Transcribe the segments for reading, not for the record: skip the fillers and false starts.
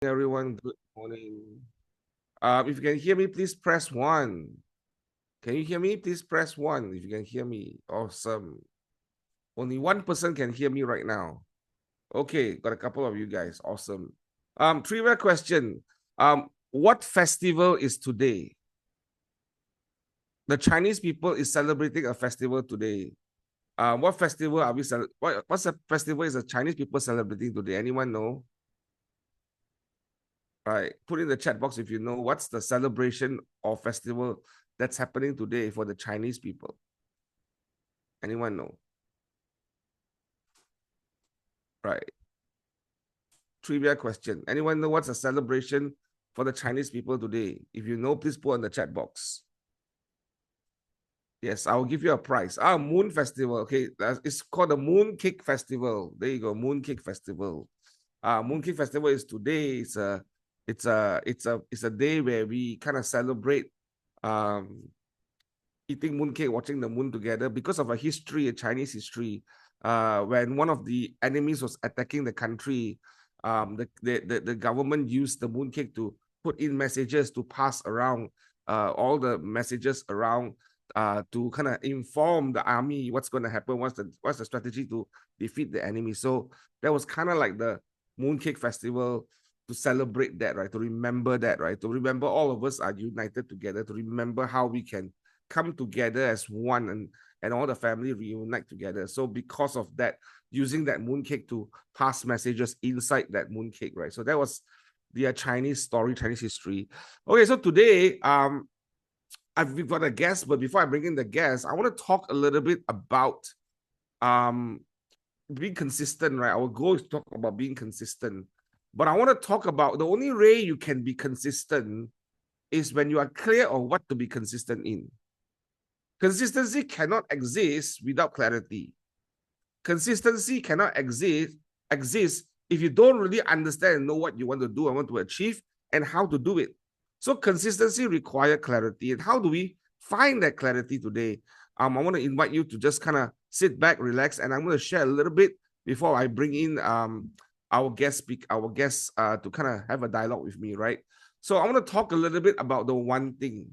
Everyone, good morning. If you can hear me, please press 1. Can you hear me? Please press 1 if you can hear me. Awesome. Only one person can hear me right now. Okay, got a couple of you guys. Awesome. Trivia question. What festival is today? The Chinese people is celebrating a festival today. What festival are we what's the festival is the Chinese people celebrating today? Anyone know? Right. Put in the chat box if you know what's the celebration or festival that's happening today for the Chinese people. Anyone know? Right. Trivia question. Anyone know what's the celebration for the Chinese people today? If you know, please put in the chat box. Yes, I'll give you a prize. Moon Festival. Okay, it's called the Moon Cake Festival. There you go, Moon Cake Festival. Moon Cake Festival is today. It's a day where we kind of celebrate eating mooncake, watching the moon together because of a history, a Chinese history. When one of the enemies was attacking the country, the government used the mooncake to put in messages to pass around all the messages around to kind of inform the army what's going to happen, what's the strategy to defeat the enemy. So that was kind of like the mooncake festival to celebrate that, right? To remember that, right? To remember all of us are united together, to remember how we can come together as one and all the family reunite together. So because of that, using that mooncake to pass messages inside that mooncake, right? So that was the Chinese story, Chinese history. Okay, so today, we've got a guest, but before I bring in the guest, I want to talk a little bit about being consistent, right? Our goal is to talk about being consistent. But I want to talk about the only way you can be consistent is when you are clear on what to be consistent in. Consistency cannot exist without clarity. Consistency cannot exist if you don't really understand and know what you want to do and want to achieve and how to do it. So consistency requires clarity. And how do we find that clarity today? I want to invite you to just kind of sit back, relax, and I'm going to share a little bit before I bring in our guest to kind of have a dialogue with me, right? So I want to talk a little bit about the one thing.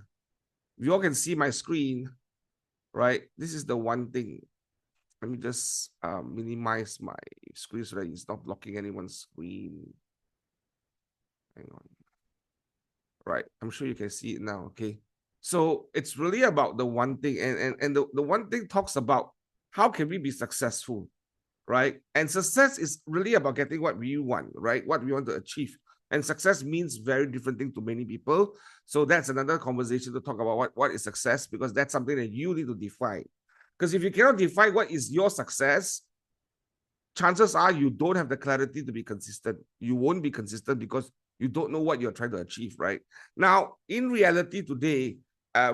If you all can see my screen, right? This is the one thing. Let me just minimize my screen so that it's not blocking anyone's screen. Hang on. Right, I'm sure you can see it now, okay? So it's really about the one thing, and the one thing talks about how can we be successful, right? And success is really about getting what we want, right? What we want to achieve. And success means very different thing to many people. So that's another conversation to talk about what is success, because that's something that you need to define. Because if you cannot define what is your success, chances are you don't have the clarity to be consistent. You won't be consistent because you don't know what you're trying to achieve, right? Now, in reality today,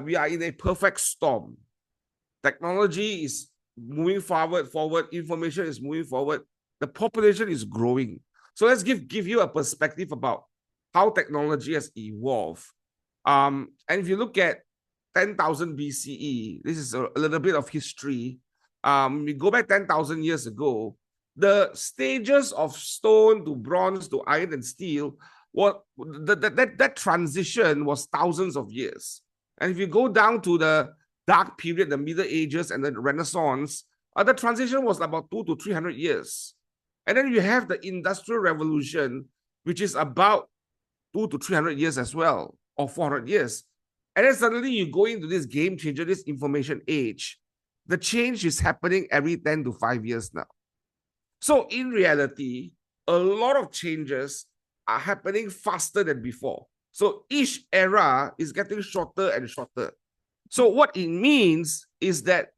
we are in a perfect storm. Technology is moving forward, information is moving forward, the population is growing. So let's give you a perspective about how technology has evolved. And if you look at 10,000 BCE, this is a little bit of history. We go back 10,000 years ago, the stages of stone to bronze to iron and steel, that transition was thousands of years. And if you go down to the dark period, the Middle Ages and the Renaissance, the transition was about 200 to 300 years. And then you have the Industrial Revolution, which is about 200 to 300 years as well, or 400 years. And then suddenly you go into this game changer, this information age. The change is happening every 10 to 5 years now. So in reality, a lot of changes are happening faster than before. So each era is getting shorter and shorter. So what it means is that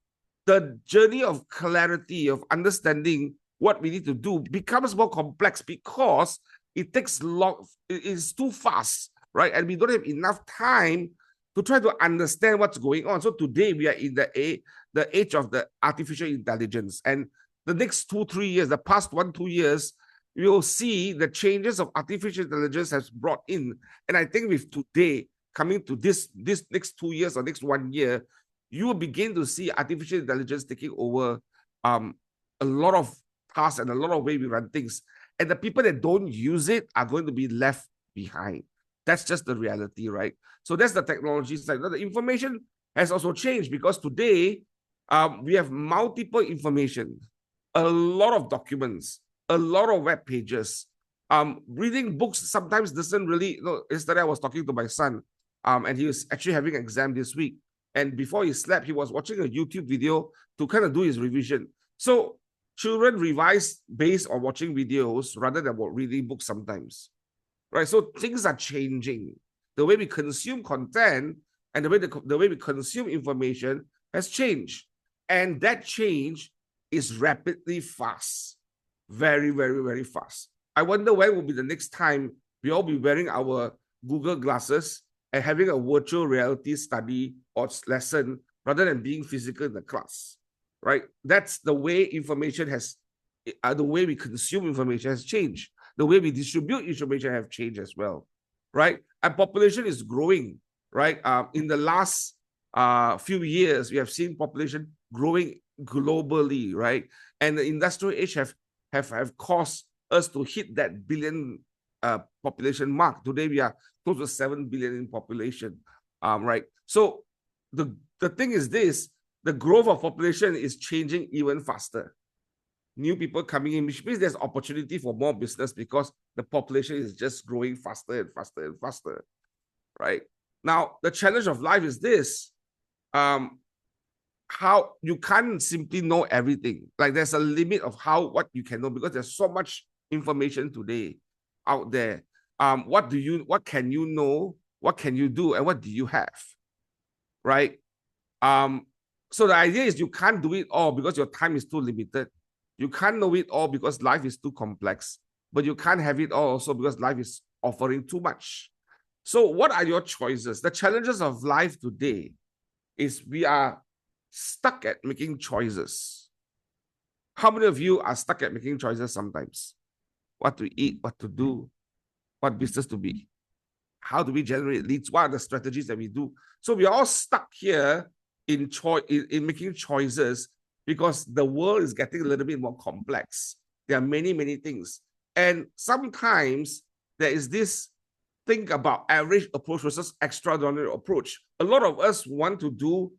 the journey of clarity, of understanding what we need to do becomes more complex because it takes long, it's too fast, right? And we don't have enough time to try to understand what's going on. So today we are in the age of the artificial intelligence. And the next 2-3 years, the past 1-2 years, we will see the changes of artificial intelligence has brought in. And I think with today coming to this next 2 years or next 1 year, you will begin to see artificial intelligence taking over a lot of tasks and a lot of way we run things. And the people that don't use it are going to be left behind. That's just the reality, right? So that's the technology side. The information has also changed because today we have multiple information, a lot of documents, a lot of web pages. Reading books sometimes doesn't really, yesterday I was talking to my son, and he was actually having an exam this week. And before he slept, he was watching a YouTube video to kind of do his revision. So children revise based on watching videos rather than reading books sometimes, right? So things are changing. The way we consume content and the way we consume information has changed. And that change is rapidly fast. Very, very, very fast. I wonder when will be the next time we all be wearing our Google glasses and having a virtual reality study or lesson rather than being physical in the class, right? That's the way information has, the way we consume information has changed. The way we distribute information have changed as well, right? And population is growing, right? In the last few years, we have seen population growing globally, right? And the industrial age have caused us to hit that billion population mark. Today we are close to 7 billion in population, right? So the thing is this: the growth of population is changing even faster. New people coming in, which means there's opportunity for more business because the population is just growing faster and faster and faster, right? Now the challenge of life is this: how you can't simply know everything. Like there's a limit of what you can know because there's so much information today out there. What can you know? What can you do? And what do you have? Right? So the idea is you can't do it all because your time is too limited. You can't know it all because life is too complex, but you can't have it all also because life is offering too much. So what are your choices? The challenges of life today is we are stuck at making choices. How many of you are stuck at making choices sometimes? What to eat, what to do, what business to be? How do we generate leads? What are the strategies that we do? So we are all stuck here in making choices because the world is getting a little bit more complex. There are many, many things. And sometimes there is this thing about average approach versus extraordinary approach. A lot of us want to do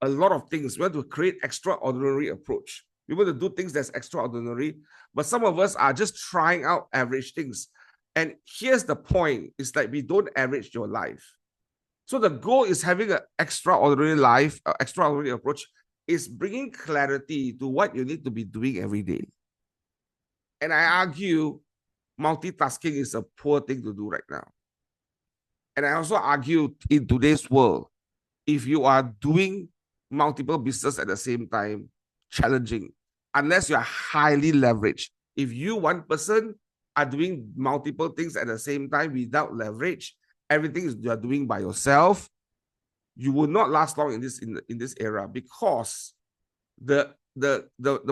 a lot of things. We want to create extraordinary approach. We want to do things that's extraordinary, but some of us are just trying out average things. And here's the point: it's like we don't average your life. So the goal is having an extraordinary life, extraordinary approach is bringing clarity to what you need to be doing every day. And I argue multitasking is a poor thing to do right now. And I also argue in today's world, if you are doing multiple business at the same time, challenging, unless you are highly leveraged. If you, one person, are doing multiple things at the same time without leverage, everything you are doing by yourself, you will not last long in this era because the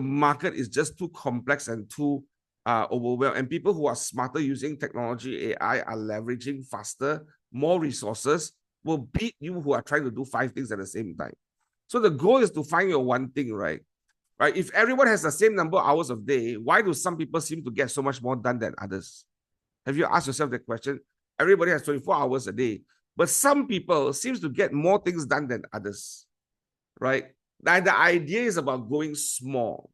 market is just too complex and too overwhelmed. And people who are smarter using technology, AI, are leveraging faster, more resources, will beat you who are trying to do 5 things at the same time. So the goal is to find your one thing, right? Right? If everyone has the same number of hours of day, why do some people seem to get so much more done than others? Have you asked yourself that question? Everybody has 24 hours a day, but some people seems to get more things done than others, right? Now, the idea is about going small.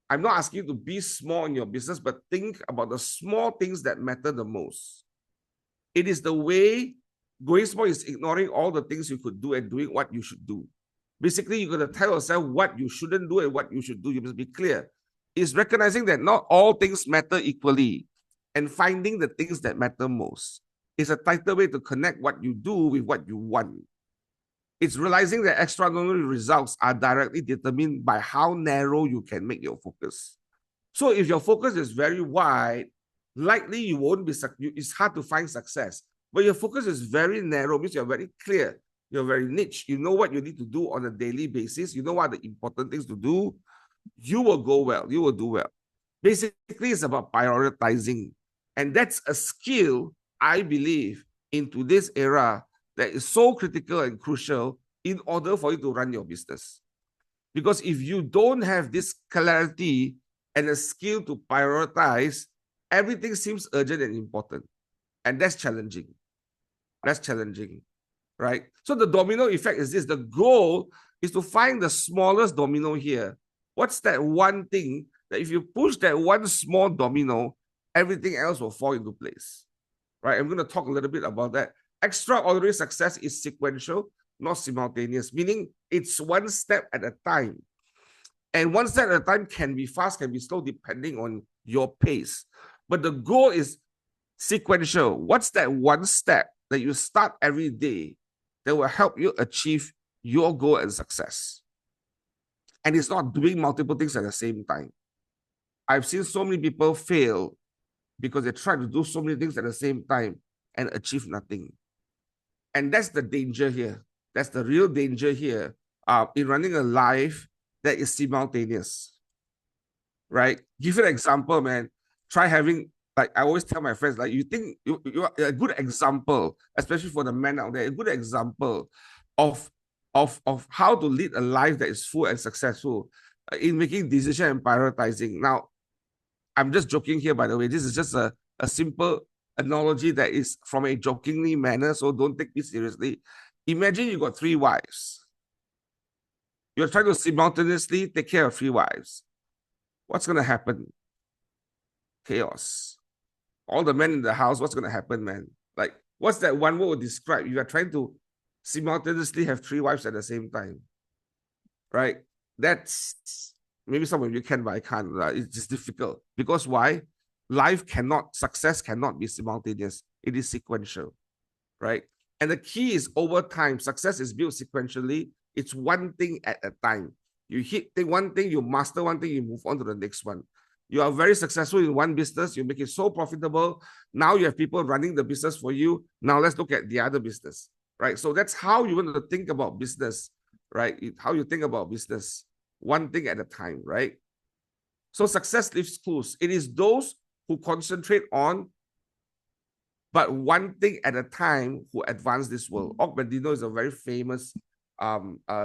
I'm not asking you to be small in your business, but think about the small things that matter the most. It is the way going small is ignoring all the things you could do and doing what you should do. Basically, you're going to tell yourself what you shouldn't do and what you should do. You must be clear. It's recognizing that not all things matter equally and finding the things that matter most. It's a tighter way to connect what you do with what you want. It's realizing that extraordinary results are directly determined by how narrow you can make your focus. So if your focus is very wide, likely you won't be, it's hard to find success. But your focus is very narrow, means you're very clear. You're very niche. You know what you need to do on a daily basis. You know what are the important things to do. You will go well. You will do well. Basically, it's about prioritizing. And that's a skill, I believe, in today's era that is so critical and crucial in order for you to run your business. Because if you don't have this clarity and a skill to prioritize, everything seems urgent and important. And that's challenging. That's challenging, right? So the domino effect is this. The goal is to find the smallest domino here. What's that one thing that if you push that one small domino, everything else will fall into place, right? I'm going to talk a little bit about that. Extraordinary success is sequential, not simultaneous, meaning it's one step at a time. And one step at a time can be fast, can be slow, depending on your pace. But the goal is sequential. What's that one step that you start every day that will help you achieve your goal and success? And it's not doing multiple things at the same time. I've seen so many people fail because they try to do so many things at the same time and achieve nothing. And that's the danger here. That's the real danger here in running a life that is simultaneous, right? Give you an example, man. Try having, like I always tell my friends, like you think you are a good example, especially for the men out there, a good example of how to lead a life that is full and successful in making decision and prioritizing. Now, I'm just joking here, by the way. This is just a simple analogy that is from a jokingly manner, so don't take me seriously. Imagine you got 3 wives. You're trying to simultaneously take care of 3 wives. What's going to happen? Chaos. All the men in the house, what's going to happen, man? Like, what's that one word would describe? You are trying to simultaneously have 3 wives at the same time, right? That's, maybe some of you can, but I can't. It's just difficult. Because why? Success cannot be simultaneous. It is sequential, right? And the key is over time. Success is built sequentially. It's one thing at a time. You hit one thing, you master one thing, you move on to the next one. You are very successful in one business, you make it so profitable. Now you have people running the business for you. Now let's look at the other business, right? So that's how you want to think about business, right? How you think about business, one thing at a time, right? So success leaves clues. It is those who concentrate on but one thing at a time who advance this world. Og Mandino is a very famous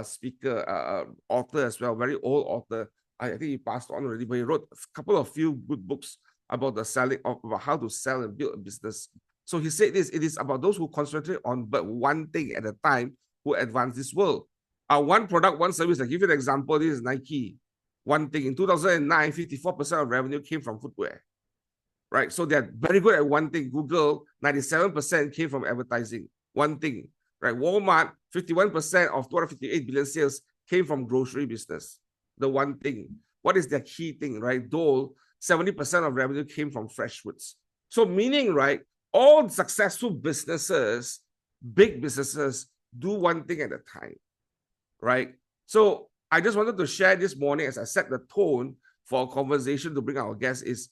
speaker, author as well, very old author. I think he passed on already, but he wrote a few good books about the selling about how to sell and build a business. So he said this, it is about those who concentrate on but one thing at a time who advance this world. One product, one service. I give you an example. This is Nike. One thing in 2009, 54% of revenue came from footwear, right? So they're very good at one thing. Google, 97% came from advertising. One thing, right? Walmart, 51% of 258 billion sales came from grocery business. The one thing. What is their key thing, right? Dole, 70% of revenue came from fresh foods. So meaning, right, all successful businesses, big businesses, do one thing at a time, right? So I just wanted to share this morning as I set the tone for a conversation to bring our guests is,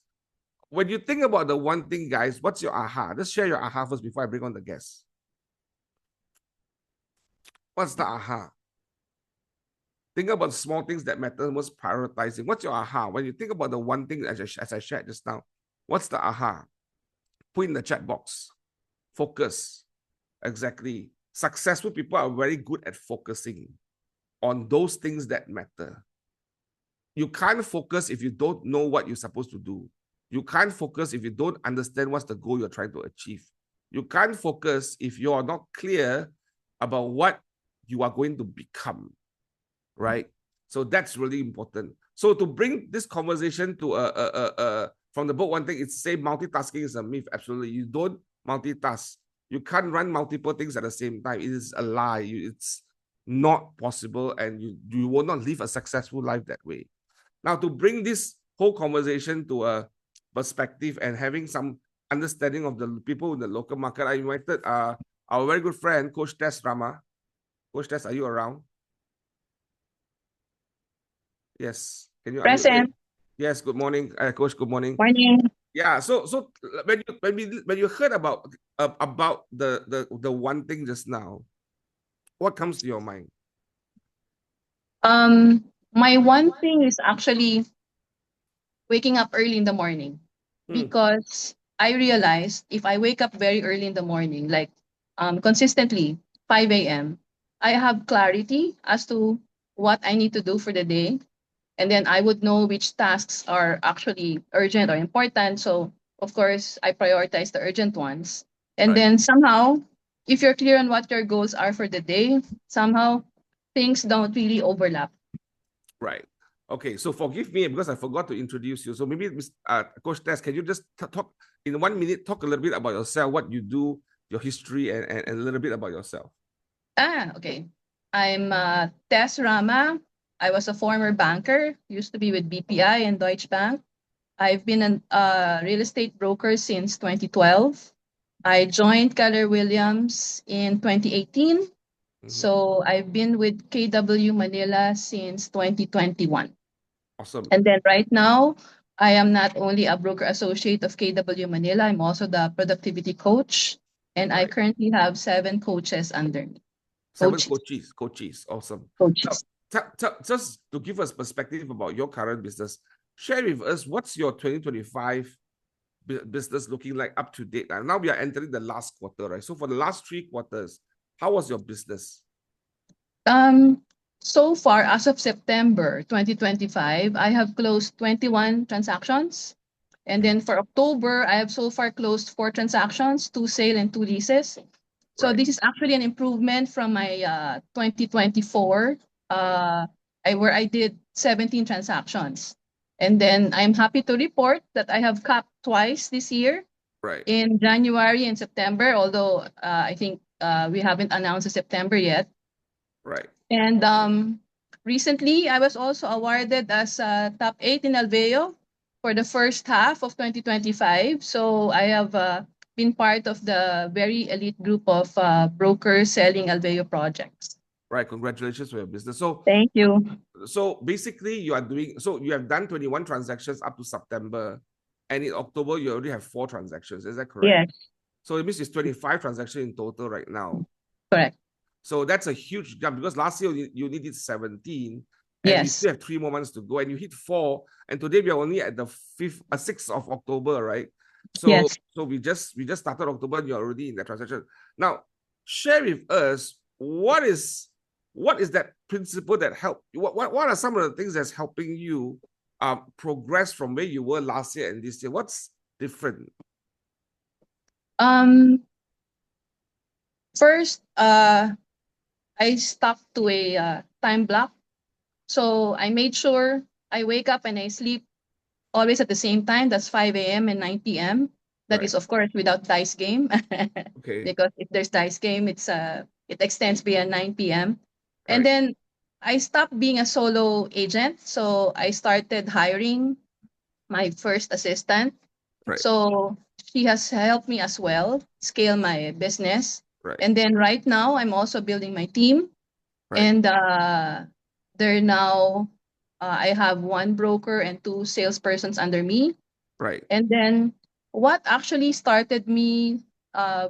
when you think about the one thing, guys, what's your aha? Let's share your aha first before I bring on the guests. What's the aha? Think about small things that matter most, prioritizing. What's your aha? When you think about the one thing, as I shared just now, what's the aha? Put in the chat box. Focus. Exactly. Successful people are very good at focusing on those things that matter. You can't focus if you don't know what you're supposed to do. You can't focus if you don't understand what's the goal you're trying to achieve. You can't focus if you're not clear about what you are going to become, right? So that's really important. So to bring this conversation to from the book, one thing, it's say multitasking is a myth. Absolutely. You don't multitask. You can't run multiple things at the same time. It is a lie. It's not possible, and you will not live a successful life that way. Now, to bring this whole conversation to a perspective and having some understanding of the people in the local market, I invited our very good friend, Coach Tess Rama. Coach Tess, are you around? Yes. Can you Present. Yes, good morning, Coach. Good morning. Morning. Yeah, so when you heard about the one thing just now, what comes to your mind? My one thing is actually waking up early in the morning, because I realized if I wake up very early in the morning, like consistently 5 a.m., I have clarity as to what I need to do for the day. And then I would know which tasks are actually urgent or important. So of course, I prioritize the urgent ones. And Right. then somehow, if you're clear on what your goals are for the day, somehow things don't really overlap. Right. Okay. So forgive me because I forgot to introduce you. So maybe, Coach Tess, can you just talk in 1 minute, talk a little bit about yourself, what you do, your history, and a little bit about yourself? Okay. I'm Tess Rama. I was a former banker, used to be with BPI and Deutsche Bank. I've been a real estate broker since 2012. I joined Keller Williams in 2018. Mhm. So I've been with KW Manila since 2021. Awesome. And then right now, I am not only a broker associate of KW Manila, I'm also the productivity coach. And I Right. currently have 7 coaches under me. Seven Coaches, coaches. Coaches. Awesome. Now, coaches. just to give us perspective about your current business, share with us what's your 2025 business looking like up to date. And now we are entering the last quarter, right? So for the last 3 quarters, how was your business? Um, so far, as of September 2025, I have closed 21 transactions. And Mhm. then for October, I have so far closed 4 transactions, 2 sale and 2 leases. So Right. this is actually an improvement from my 2024, uh, where I did 17 transactions. And then I'm happy to report that I have capped twice this year Right. in January and September, although I think we haven't announced the September yet. Right. And recently, I was also awarded as top 8 in Alveo for the first half of 2025. So I have been part of the very elite group of brokers selling Alveo projects. Right. Congratulations for your business. So Thank you. so basically you are doing, so you have done 21 transactions up to September, and in October you already have 4 transactions. Is that correct? Yes, So it means it's 25 transactions in total right now. correct. So that's a huge jump because last year you needed 17 and we Yes, still have 3 more months to go and you hit 4 and today we are only at the 6th of October, right? So yes. we just started October and you're already in that transaction. Now, share with us what is that principle that help what are some of the things that's helping you progress from where you were last year and this year? What's different? Um, First, I stuck to a time block. So I made sure I wake up and I sleep always at the same time. That's 5 a.m. and 9 p.m. That Right. is, of course, without dice game. Okay. Because if there's dice game, it extends beyond 9 p.m. And Right. then I stopped being a solo agent. So I started hiring my first assistant. Right. So she has helped me as well scale my business. Right. And then right now, I'm also building my team. Right. And they're now, I have 1 broker and 2 salespersons under me. Right. And then what actually started me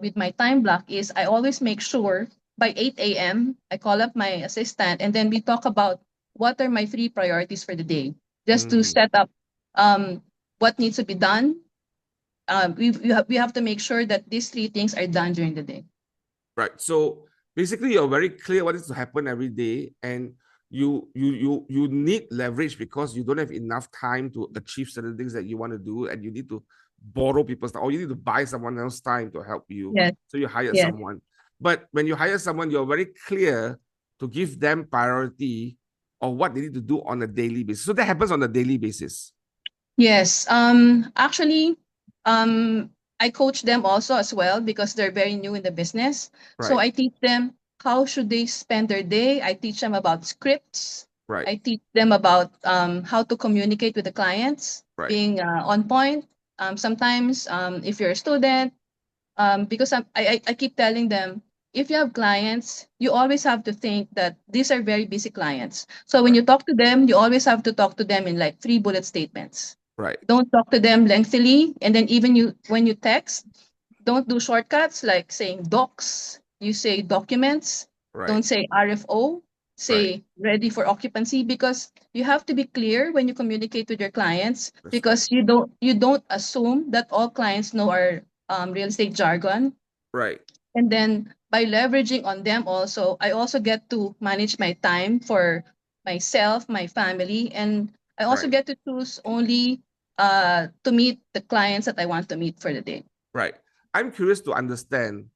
with my time block is I always make sure by 8 a.m. I call up my assistant and then we talk about what are my 3 priorities for the day, just to Mhm. set up um, what needs to be done. We have to make sure that these 3 things are done during the day. Right. So basically, you're very clear what is to happen every day, and you need leverage because you don't have enough time to achieve certain things that you want to do, and you need to borrow people's time, or you need to buy someone else's time to help you. Yes, So you hire yes, someone. But when you hire someone, you're very clear to give them priority of what they need to do on a daily basis. So that happens on a daily basis. yes. Actually, I coach them also as well because they're very new in the business. So Right. I teach them how should they spend their day. I teach them about scripts. Right. I teach them about how to communicate with the clients, Right. being on point. Sometimes, if you're a student, because I keep telling them, if you have clients, you always have to think that these are very busy clients. So when Right. you talk to them, you always have to talk to them in like 3 bullet statements. Right. Don't talk to them lengthily. And then even when you text, don't do shortcuts like saying docs. You say documents. Right. Don't say RFO. Right. Say ready for occupancy, because you have to be clear when you communicate with your clients, That's right. because you don't assume that all clients know our real estate jargon. Right. And then by leveraging on them also, I also get to manage my time for myself, my family, and I also Right. get to choose only to meet the clients that I want to meet for the day. Right. I'm curious to understand,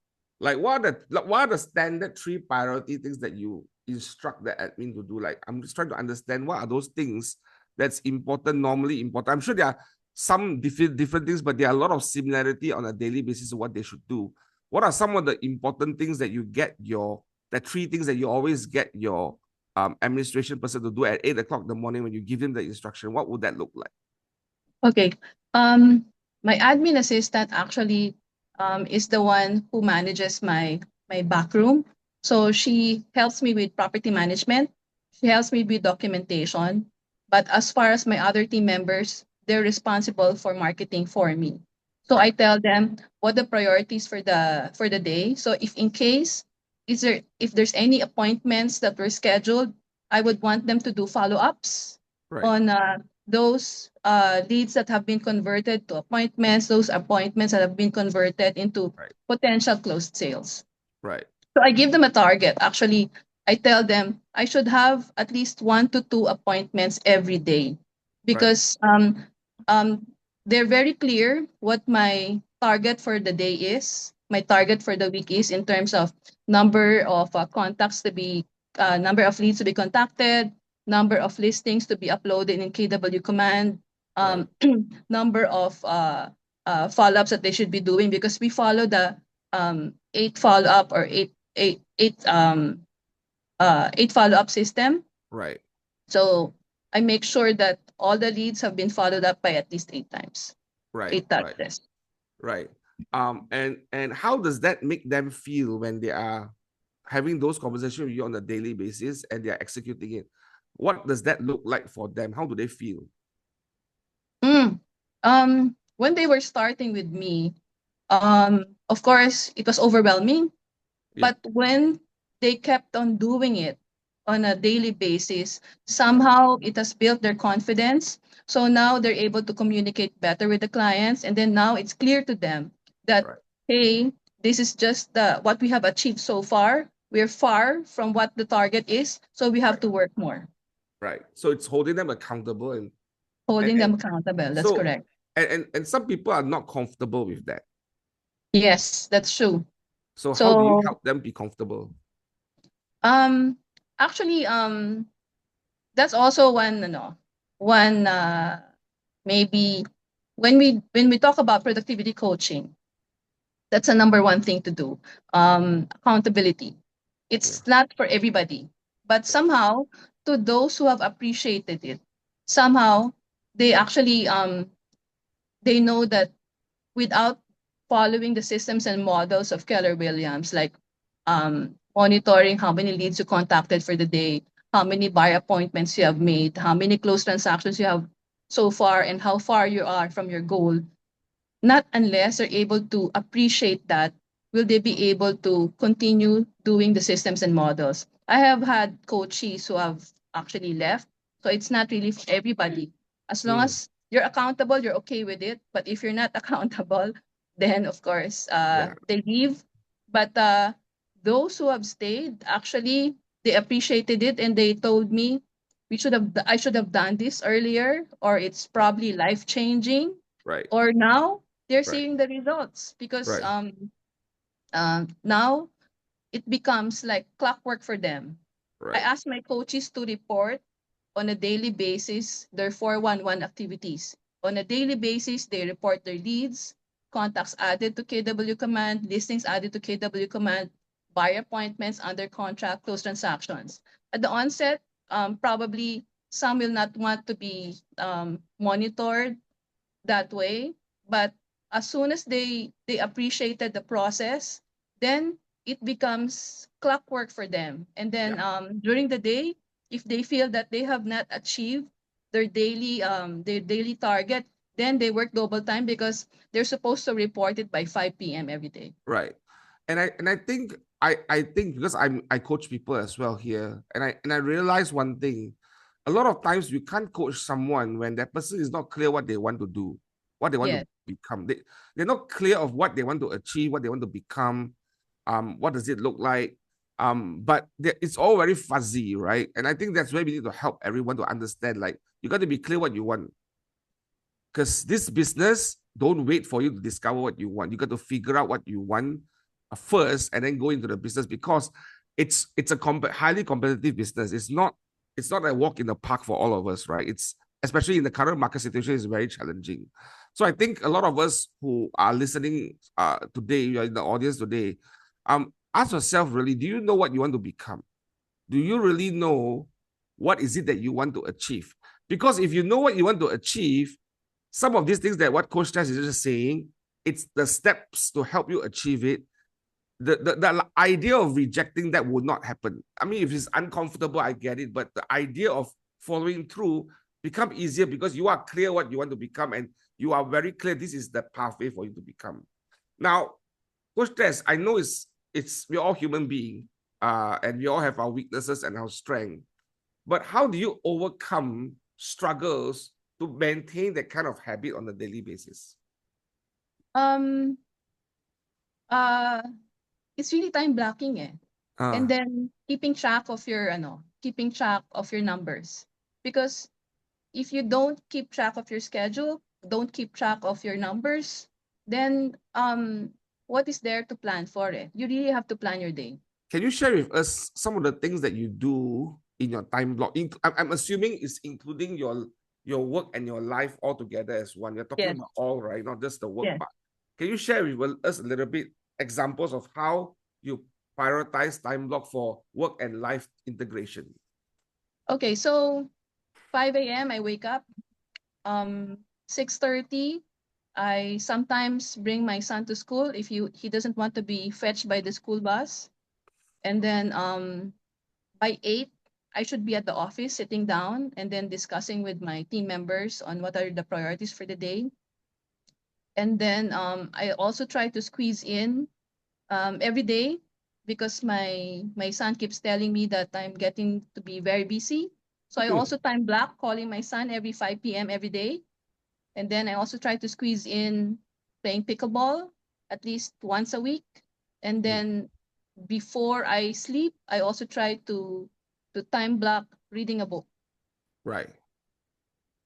like, what are the standard 3 priority things that you instruct the admin to do? Like, I'm just trying to understand what are those things that's important, normally important. I'm sure there are some different things, but there are a lot of similarity on a daily basis of what they should do. What are some of the important things that you get the 3 things that you always get your administration person to do at 8 o'clock in the morning when you give them the instruction? What would that look like? Okay. My admin assistant actually is the one who manages my back room. So she helps me with property management. She helps me with documentation. But as far as my other team members, they're responsible for marketing for me. So I Right, tell them what the priorities for the day. So if there's any appointments that were scheduled, I would want them to do follow-ups right, on those leads that have been converted to appointments, those appointments that have been converted into right, potential closed sales. right, So I give them a target. Actually, I tell them I should have at least 1 to 2 appointments every day right, because um, they're very clear what my target for the day is, my target for the week is in terms of number of number of leads to be contacted, number of listings to be uploaded in KW command, right, number of follow-ups that they should be doing because we follow the 8 follow-up or eight follow-up system. right, So I make sure that all the leads have been followed up by at least 8 times, right, eight right, touches. right. And how does that make them feel when they are having those conversations with you on a daily basis and they are executing it? What does that look like for them? How do they feel? Mm. When they were starting with me, of course, it was overwhelming. Yeah, But when they kept on doing it on a daily basis, right, somehow it has built their confidence. So now they're able to communicate better with the clients. And then now it's clear to them that, right, hey, this is just what we have achieved so far. We're far from what the target is. So we have right, to work more, right. So it's holding them accountable holding and them accountable. That's so correct. and some people are not comfortable with that. Yes, that's true. So how do you So help them be comfortable? um actually that's also one maybe when we talk about productivity coaching, that's a number one thing to do. Accountability. Yeah, It's not for everybody, but yeah, somehow to those who have appreciated it, somehow they actually they know that without following the systems and models of Keller Williams, like monitoring how many leads you contacted for the day, how many buyer appointments you have made, how many closed transactions you have so far, and how far you are from your goal, not unless they're able to appreciate that will they be able to continue doing the systems and models. I have had coaches who have actually left, so it's not really for everybody. As long mm, as you're accountable, you're okay with it. But if you're not accountable, then of course yeah, they leave. But those who have stayed, actually, they appreciated it and they told me I should have done this earlier, or it's right, probably life changing, right, or now they're right, seeing the results because right, now it becomes like clockwork for them. I right, ask my coaches to report on a daily basis their 411 activities. On a daily basis, they report their leads, contacts added to KW command, listings added to KW command, buyer appointments under contract, closed transactions. At the onset, probably some will not want to be monitored that way. But as soon as they appreciated the process, then it becomes clockwork for them. And yeah, then during the day, if they feel that they have not achieved their daily target, then they work double time because they're supposed to report it by 5 p.m. every day. right. And I think I think because I coach people as well here, and I realize one thing. A lot of times you can't coach someone when that person is not clear what they want to do, what they want to Yes. become. They're not clear of what they want to achieve, what they want to become, what does it look like. But it's all very fuzzy, right? And I think that's where we need to help everyone to understand. Like you got to be clear what you want. Because this business don't wait for you to discover what you want. You got to figure out what you want first, and then go into the business, because it's a highly competitive business. It's not a walk in the park for all of us, right? It's, especially in the current market situation, is very challenging. So I think a lot of us who are listening today, you're in the audience today, ask yourself, really, do you know what you want to become? Do you really know what is it that you want to achieve? Because if you know what you want to achieve, some of these things that what Coach Tess is just saying, it's the steps to help you achieve it. The idea of rejecting that would not happen. I mean, if it's uncomfortable, I get it, but the idea of following through become easier because you are clear what you want to become, and you are very clear this is the pathway for you to become. Now, Coach Tess, I know we're all human beings, and we all have our weaknesses and our strength. But how do you overcome struggles to maintain that kind of habit on a daily basis? Um, uh, it's really time blocking eh. And then keeping track of your numbers. Because if you don't keep track of your schedule, don't keep track of your numbers, then what is there to plan for it? You really have to plan your day. Can you share with us some of the things that you do in your time block? I'm assuming it's including your work and your life all together as one. You're talking Yes. about all, right? Not just the work Yes. part. Can you share with us a little bit examples of how you prioritize time block for work and life integration? Okay, so 5 a.m. I wake up. 6:30 I sometimes bring my son to school if he doesn't want to be fetched by the school bus. And then by 8 I should be at the office sitting down and then discussing with my team members on what are the priorities for the day. And then I also try to squeeze in every day because my son keeps telling me that I'm getting to be very busy. So I also time block calling my son every 5 p.m. every day. And then I also try to squeeze in playing pickleball at least once a week. And then before I sleep, I also try to time block reading a book. Right.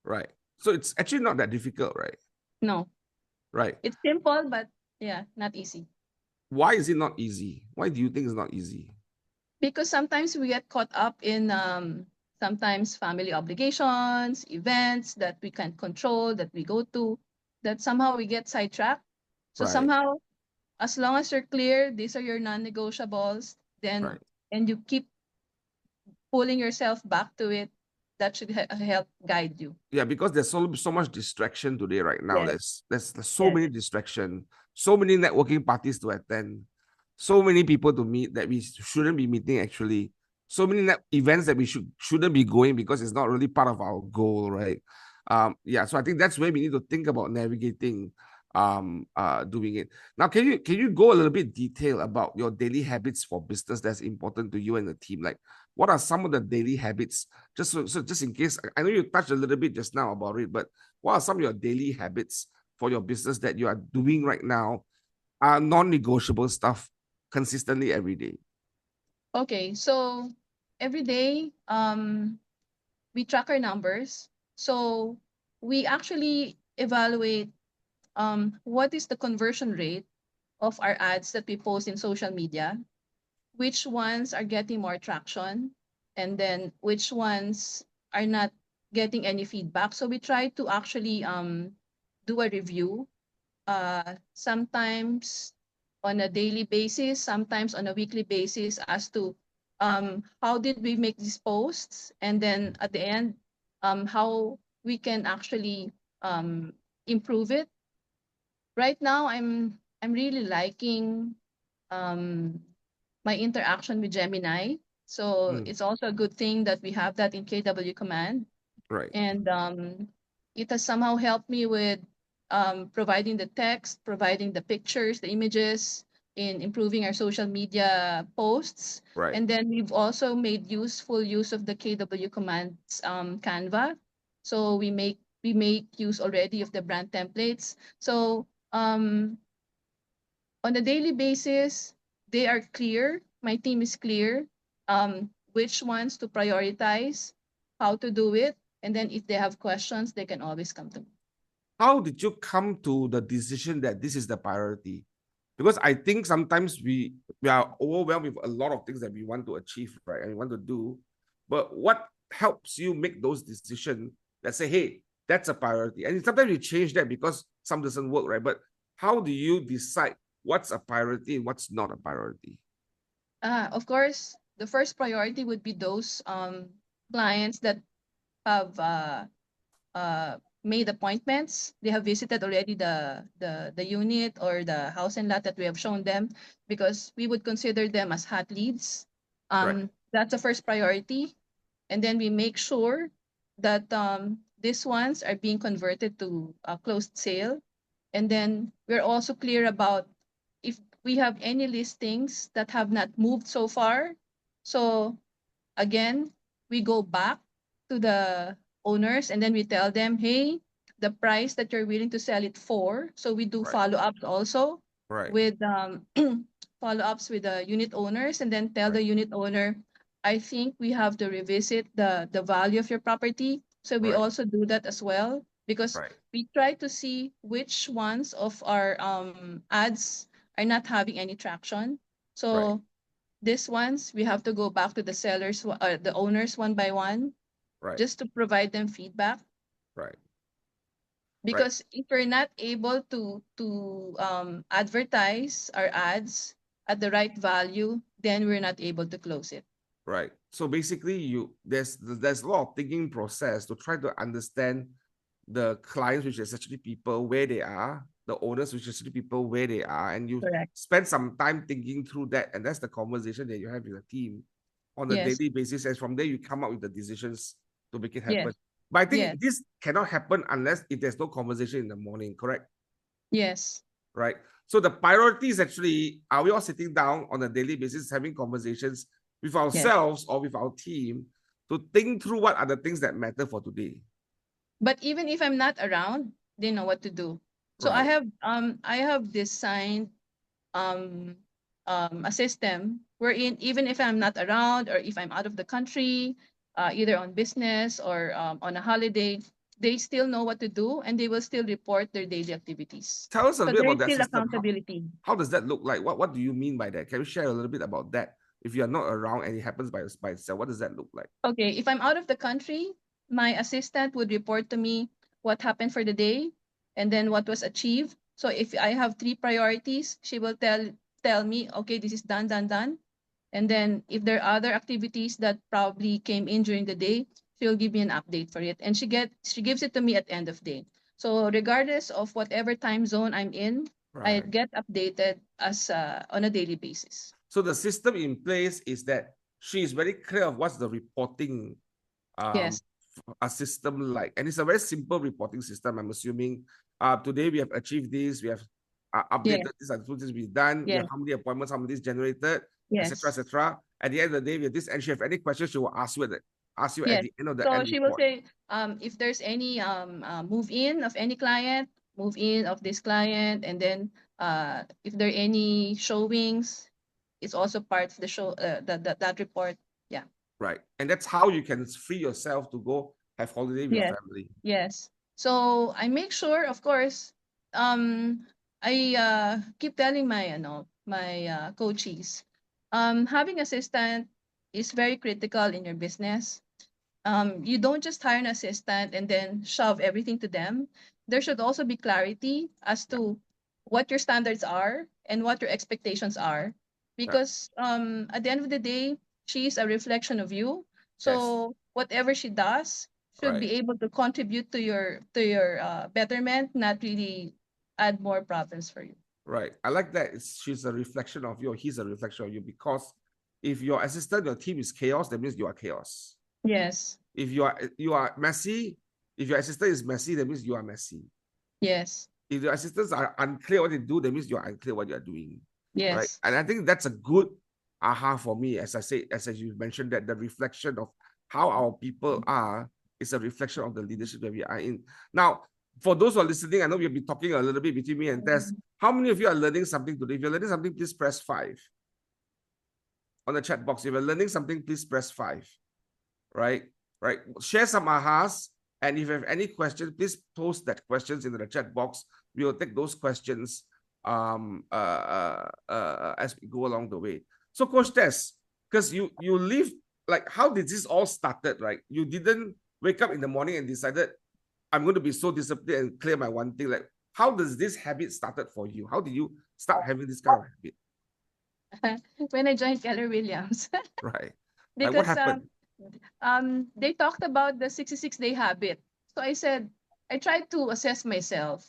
Right. So it's actually not that difficult, right? No, Right. it's simple, but yeah, not easy. Why is it not easy? Why do you think it's not easy? Because sometimes we get caught up in sometimes family obligations, events that we can't control, that we go to, that somehow we get sidetracked. So Right. somehow, as long as you're clear, these are your non-negotiables, then Right. and you keep pulling yourself back to it, that should help guide you. Yeah, because there's so much distraction today right now. Yes, There's so yes, many distraction, so many networking parties to attend, so many people to meet that we shouldn't be meeting actually. So many events that we shouldn't be going because it's not really part of our goal, right? Yeah, so I think that's where we need to think about navigating doing it. Now, can you go a little bit detail about your daily habits for business that's important to you and the team? Like, what are some of the daily habits? Just in case, I know you touched a little bit just now about it, but what are some of your daily habits for your business that you are doing right now, non-negotiable stuff consistently every day? okay, so every day we track our numbers. So we actually evaluate what is the conversion rate of our ads that we post in social media, which ones are getting more traction, and then which ones are not getting any feedback. So we try to actually do a review, sometimes on a daily basis, sometimes on a weekly basis, as to how did we make these posts, and then at the end, how we can actually improve it. Right now, I'm really liking um, my interaction with Gemini. So Mm, it's also a good thing that we have that in KW Command. right, And it has somehow helped me with providing the text, providing the pictures, the images, in improving our social media posts. right, And then we've also made useful use of the KW Commands Canva. So we make use already of the brand templates. So on a daily basis, they are clear. My team is clear which ones to prioritize, how to do it, and then if they have questions, they can always come to me. how did you come to the decision that this is the priority? Because I think sometimes we are overwhelmed with a lot of things that we want to achieve, right? And we want to do. But what helps you make those decisions that say, hey, that's a priority? And sometimes you change that because some doesn't work, right? But how do you decide what's a priority and what's not a priority? Of course, the first priority would be those clients that have made appointments. They have visited already the unit or the house and lot that we have shown them, because we would consider them as hot leads. Right, That's the first priority. And then we make sure that these ones are being converted to a closed sale. And then we're also clear about if we have any listings that have not moved so far. So again, we go back to the owners and then we tell them, hey, the price that you're willing to sell it for. So we do right, follow-ups also right, with follow-ups with the unit owners, and then tell right, the unit owner, I think we have to revisit the value of your property. So we right, also do that as well, because right, we try to see which ones of our ads are not having any traction. right, So these ones, we have to go back to the sellers, the owners one by one, right, just to provide them feedback. right, right, Because if we're not able to advertise our ads at the right value, then we're not able to close it. right. So basically, there's a lot of thinking process to try to understand the clients, which is actually people where they are, the owners, which is actually people where they are, and you Correct. spend some time thinking through that, and that's the conversation that you have with the team on a Yes. daily basis, and from there you come up with the decisions to make it happen. Yes. But I Yes. think this cannot happen unless if there's no conversation in the morning, correct? Yes. Right. So the priority is actually, are we all sitting down on a daily basis having conversations with Yes. ourselves or with our team to think through what are the things that matter for today? But even if I'm not around, they know what to do. So Right. I have designed um a system wherein even if I'm not around or if I'm out of the country, either on business or on a holiday, they still know what to do and they will still report their daily activities. Tell us a So bit there about is that still system. accountability. How does that look like? What do you mean by that? Can you share a little bit about that? If you're not around and it happens by itself, what does that look like? Okay, if I'm out of the country, my assistant would report to me what happened for the day and then what was achieved. So if I have three priorities, she will tell me, okay, this is done, done, done. And then if there are other activities that probably came in during the day, she'll give me an update for it. And she gives it to me at end of day. So regardless of whatever time zone I'm in, I Right. get updated as on a daily basis. So the system in place is that she is very clear of what's the reporting um Yes, a system like, and it's a very simple reporting system. I'm assuming today we have achieved this, we have yes, updated this and things we've done, we have yes, how many appointments, how many is generated, etc., yes. etc. At the end of the day, we have this, and she have any questions, she will ask you at Yes. the end of the So end she will report. say, if there's any move in of any client, move in of this client, and then if there are any showings, it's also part of the show that report. Yeah. Right, and that's how you can free yourself to go have holiday with your Yes. family. Yes. So I make sure, of course, I keep telling my my coaches, having assistant is very critical in your business. You don't just hire an assistant and then shove everything to them. There should also be clarity as Yeah, to what your standards are and what your expectations are. yeah. Because at the end of the day, she is a reflection of you. Yes, So whatever she does should right, be able to contribute to your betterment, not really add more problems for you. right. I like that. She's a reflection of you, or he's a reflection of you, because if your assistant, your team is chaos, that means you are chaos. Yes. If you are messy, if your assistant is messy, that means you are messy. Yes. If your assistants are unclear what they do, that means you're unclear what you're doing. Right. Yes. And I think that's a good aha for me, as I say, as you mentioned, that the reflection of how our people are is a reflection of the leadership that we are in. Now, for those who are listening, I know we've been talking a little bit between me and Tess. How many of you are learning something today? If you're learning something, please press 5 on the chat box. If you're learning something, please press 5. Right? Right. Share some ahas And if you have any questions, please post that questions in the chat box. We will take those questions as we go along the way. So, Coach Tess, because you live, like, how did this all started, right? You didn't wake up in the morning and decided, I'm going to be so disciplined and clear my one thing. Like, how does this habit started for you? How did you start having this kind of habit? When I joined Keller Williams. Right. Like, what Because happened? they talked about the 66-day habit. So I said, I tried to assess myself.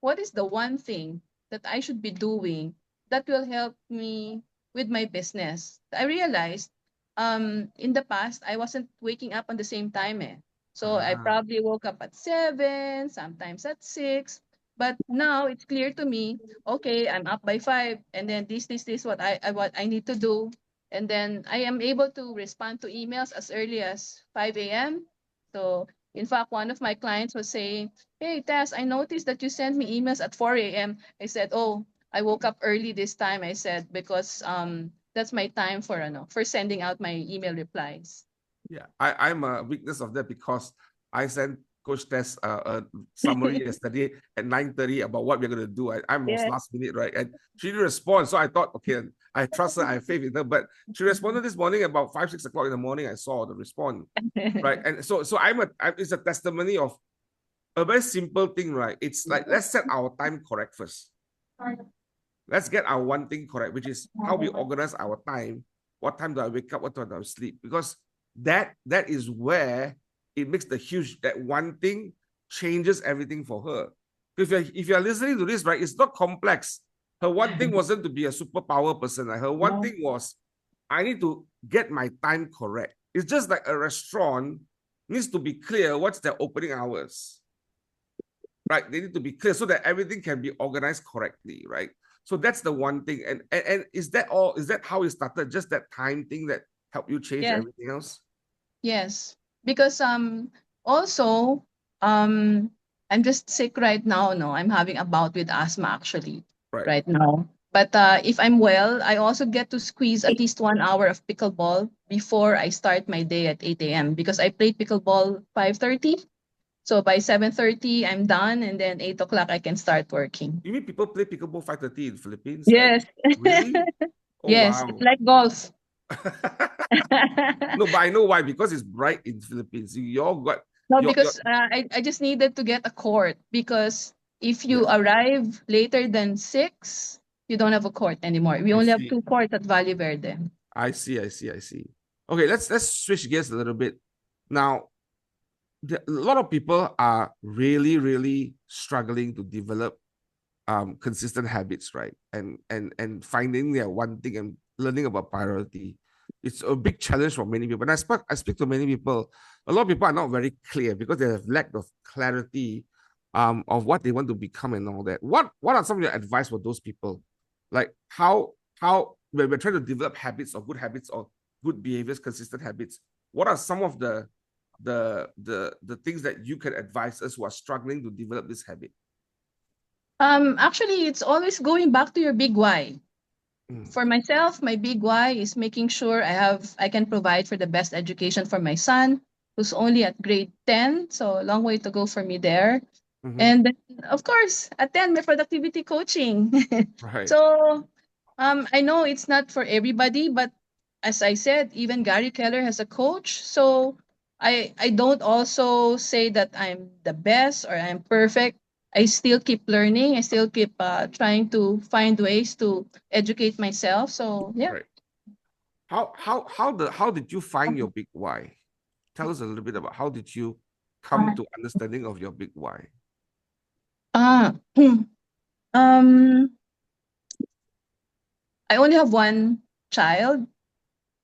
What is the one thing that I should be doing that will help me with my business? I realized in the past I wasn't waking up on the same time. So I Ah, probably woke up at 7, sometimes at 6. But now it's clear to me, okay, I'm up by 5, and then this what what I need to do, and then I am able to respond to emails as early as 5 a.m. So, in fact, one of my clients was saying, "Hey, Tess, I noticed that you sent me emails at 4 a.m." I said, "Oh, I woke up early this time." I said, because that's my time for sending out my email replies. yeah. I'm a witness of that because I sent Coach Tess a summary yesterday at 9:30 about what we're going to do. I'm was Yeah. last minute, right? And she didn't respond. So I thought, okay, I trust her, I have faith in her. But she responded this morning about 5, 6 o'clock in the morning. I saw the response, right? And so it's a testimony of a very simple thing, right? It's like, let's set our time correct first. Let's get our one thing correct, which is how we organize our time. What time do I wake up? What time do I sleep? Because that is where it makes the huge, that one thing changes everything for her. If you're listening to this, right, it's not complex. Her one thing wasn't to be a superpower person. Like, her one thing was, I need to get my time correct. It's just like a restaurant needs to be clear what's their opening hours, right? They need to be clear so that everything can be organized correctly, right? So that's the one thing. And is that all? Is that how it started? Just that time thing that helped you change Yes, everything else? yes. Because also um I'm just sick right now. No, I'm having a bout with asthma actually Right. right now. But if I'm well, I also get to squeeze at least 1 hour of pickleball before I start my day at 8 a.m. because I played pickleball 5:30. So by 7:30 I'm done, and then 8 o'clock I can start working. You mean people play pickleball 5:30 in the Philippines? Like, Yes. really? Oh Yes, it's wow. like golf. No, but I know why, because it's bright in the Philippines. You all got No, your because I just needed to get a court, because if you yes. arrive later than 6, you don't have a court anymore. We I only have see. 2 courts at Valle Verde. I see. Okay, let's switch gears a little bit. Now, a lot of people are really struggling to develop consistent habits, right? And finding their one thing and learning about priority. It's a big challenge for many people. And I speak to many people. A lot of people are not very clear because they have lack of clarity of what they want to become and all that. What are some of your advice for those people? Like, how when we're trying to develop habits or good behaviors, consistent habits, what are some of the things that you can advise us who are struggling to develop this habit? Actually, it's always going back to your big why. Mm, For myself, my big why is making sure I can provide for the best education for my son, who's only at grade 10, so a long way to go for me there. mhm. And then, of course, attend my productivity coaching. Right, So I know it's not for everybody, but as I said, even Gary Keller has a coach. So I don't also say that I'm the best or I'm perfect. I still keep learning. I still keep trying to find ways to educate myself. So yeah. right. How did you find your big why? Tell us a little bit about how did you come to understanding of your big why? Ah, um, I only have one child.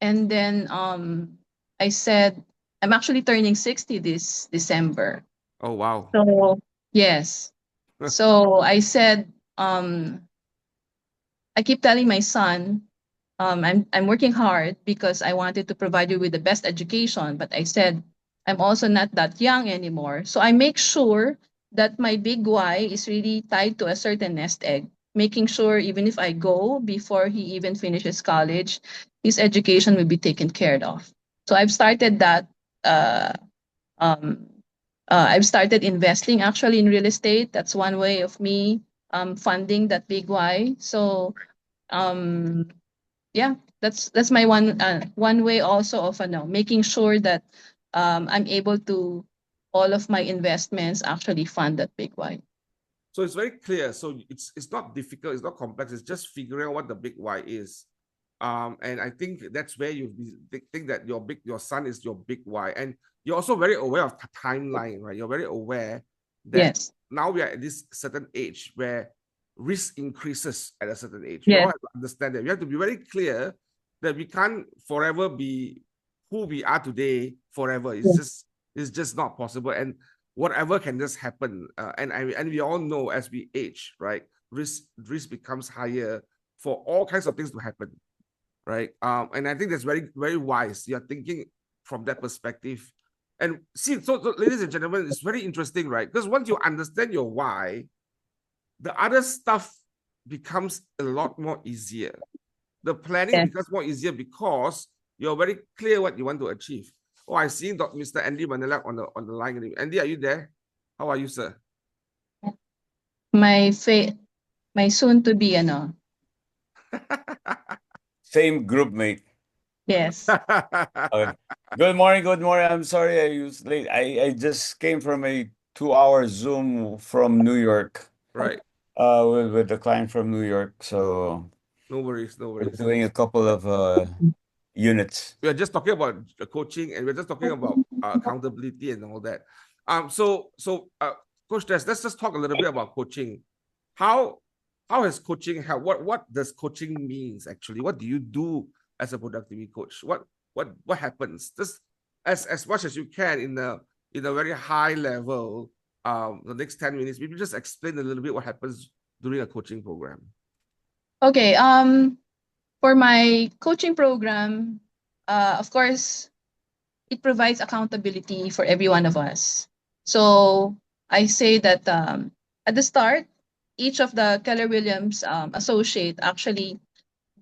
And then I said, I'm actually turning 60 this December. Oh wow. So yes. So I said, I keep telling my son, I'm working hard because I wanted to provide you with the best education. But I said, I'm also not that young anymore. So I make sure that my big why is really tied to a certain nest egg, making sure even if I go before he even finishes college, his education will be taken care of. So I've started that uh, um, I've started investing actually in real estate. That's one way of me funding that big why. So um, yeah, that's my one way also of making sure that I'm able to all of my investments actually fund that big why. So it's very clear. So it's not difficult, it's not complex, it's just figuring out what the big why is. And I think that's where you think that your son is your big why. And you're also very aware of the timeline, right? You're very aware that Yes, now we are at this certain age where risk increases at a certain age. We all yes, have to understand that. We have to be very clear that we can't forever be who we are today forever. yes, It's just not possible. And whatever can just happen. And we all know as we age, right? Risk becomes higher for all kinds of things to happen, right? And I think that's very, very wise. You're thinking from that perspective. And see, so ladies and gentlemen, it's very interesting, right? Because once you understand your why, the other stuff becomes a lot more easier. The planning yes. becomes more easier because you're very clear what you want to achieve. Oh, I see Mr. Andy Manila on the line. Andy, are you there? How are you, sir? My my soon to be Same group mate. yes. Okay. Good morning, good morning. I'm sorry I was late. I just came from a 2 hour Zoom from New York. Right. With the client from New York. So No worries, no we're worries. doing a couple of units. We are just talking about coaching, and we're just talking about accountability and all that. Coach Tess, let's just talk a little bit about coaching. How how has coaching helped? What does coaching means actually? What do you do as a productivity coach? What happens? Just as much as you can in a very high level. The next 10 minutes, maybe just explain a little bit what happens during a coaching program. Okay. For my coaching program, of course, it provides accountability for every one of us. So I say that at the start, each of the Keller Williams associate actually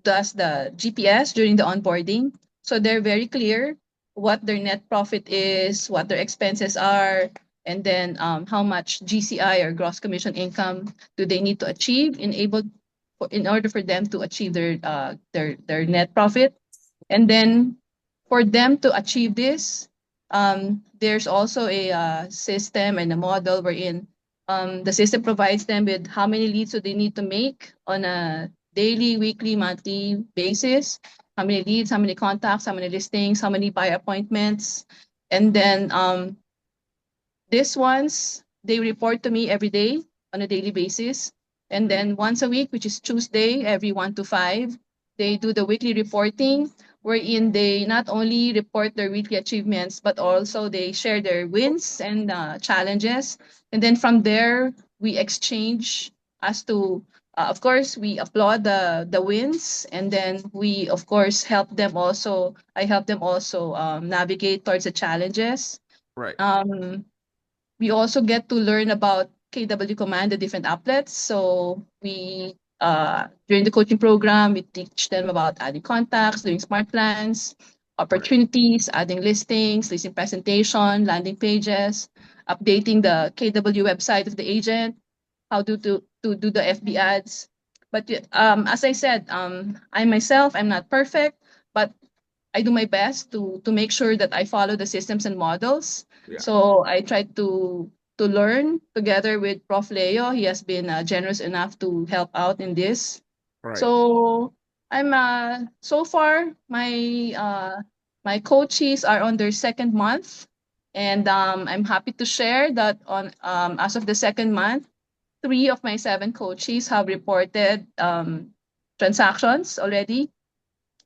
does the GPS during the onboarding. So they're very clear what their net profit is, what their expenses are, and then how much GCI or gross commission income do they need to achieve in order for them to achieve their net profit. And then for them to achieve this, there's also a system and a model wherein the system provides them with how many leads do they need to make on a daily, weekly, monthly basis. How many leads, how many contacts, how many listings, how many buyer appointments. And then these ones, they report to me every day on a daily basis. And then once a week, which is Tuesday, every 1 to 5, they do the weekly reporting, wherein they not only report their weekly achievements, but also they share their wins and challenges. And then from there, we exchange as to, of course, we applaud the wins, and then we, of course, help them also. I help them also navigate towards the challenges. Right. Um, we also get to learn about KW Command, the different applets. So we during the coaching program, we teach them about adding contacts, doing smart plans, Right. opportunities, adding listings, listing presentation, landing pages, updating the KW website of the agent, how to do the FB ads. But as I said, I myself, I'm not perfect, but I do my best to make sure that I follow the systems and models. Yeah. So I try to learn together with Prof. Leo. He has been generous enough to help out in this. Right. So I'm so far my coaches are on their second month, and I'm happy to share that on as of the second month, 3 of my 7 coaches have reported transactions already.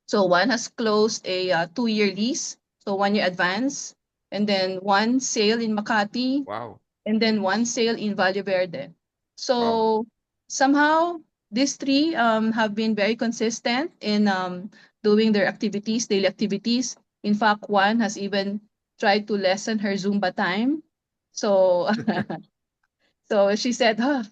So one has closed a 2-year lease, so 1 year advance, and then one sale in Makati, Wow. and then one sale in Valle Verde. Wow. So somehow these 3 have been very consistent in doing their activities, daily activities. In fact, one has even tried to lessen her Zumba time. So so she said, "Huh,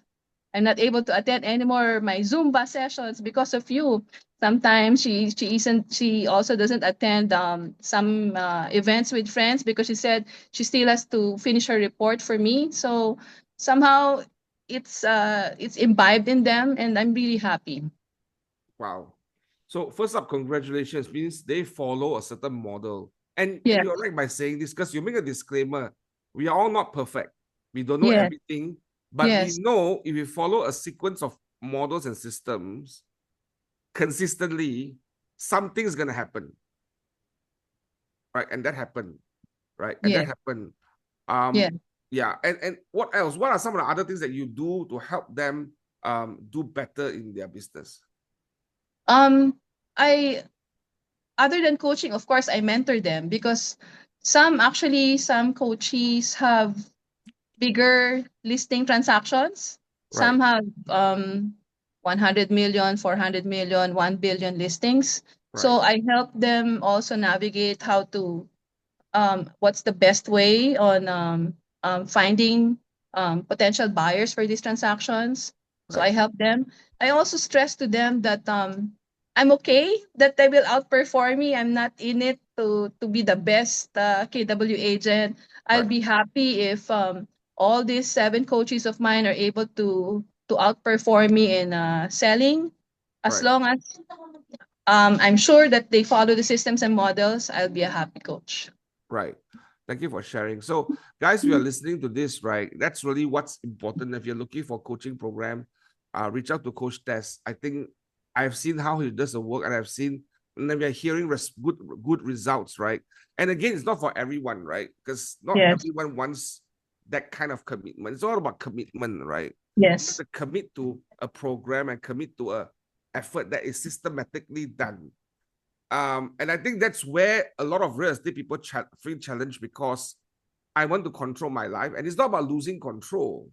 I'm not able to attend anymore my Zumba sessions because of you." Sometimes she also doesn't attend some events with friends because she said she still has to finish her report for me. So somehow it's imbibed in them, and I'm really happy. Wow. So first up, congratulations means they follow a certain model. And Yes, you're right by saying this because you make a disclaimer. We are all not perfect. We don't know yes, everything, but we yes, know if we follow a sequence of models and systems consistently, something's gonna happen. Right. And that happened. Right. And that yes, happened. yes. Yeah. And what else? What are some of the other things that you do to help them do better in their business? Um, I other than coaching, of course, I mentor them because some coaches have bigger listing transactions. Right. Some have 100 million, 400 million, 1 billion listings. Right. So I help them also navigate how to what's the best way on finding potential buyers for these transactions. So I Right. help them. I also stress to them that I'm okay that they will outperform me. I'm not in it to be the best KW agent. I'll Right. be happy if all these 7 coaches of mine are able to outperform me in selling. As Right. long as I'm sure that they follow the systems and models, I'll be a happy coach. Right. Thank you for sharing. So, guys, we are listening to this, right? That's really what's important. If you're looking for a coaching program, reach out to Coach Tess. I think I've seen how he does the work, and I've seen, and then we are hearing good results, right? And again, it's not for everyone, right? Because not Yes, everyone wants that kind of commitment. It's all about commitment, right? You have yes. to commit to a program and commit to a effort that is systematically done. And I think that's where a lot of real estate people feel challenged because I want to control my life. And it's not about losing control.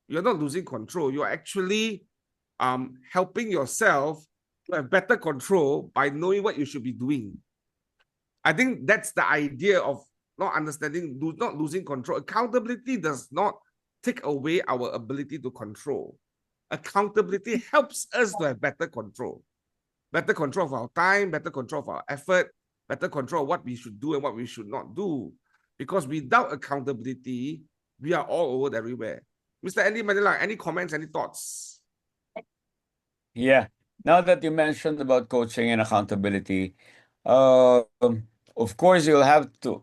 You're not losing control. You're actually helping yourself to have better control by knowing what you should be doing. I think that's the idea of not understanding, not losing control. Accountability does not take away our ability to control. Accountability helps us to have better control of our time, better control of our effort, better control of what we should do and what we should not do. Because without accountability, we are all over everywhere. Mr. Andy Manila, any comments, any thoughts? Yeah. Now that you mentioned about coaching and accountability, um, of course you'll have to.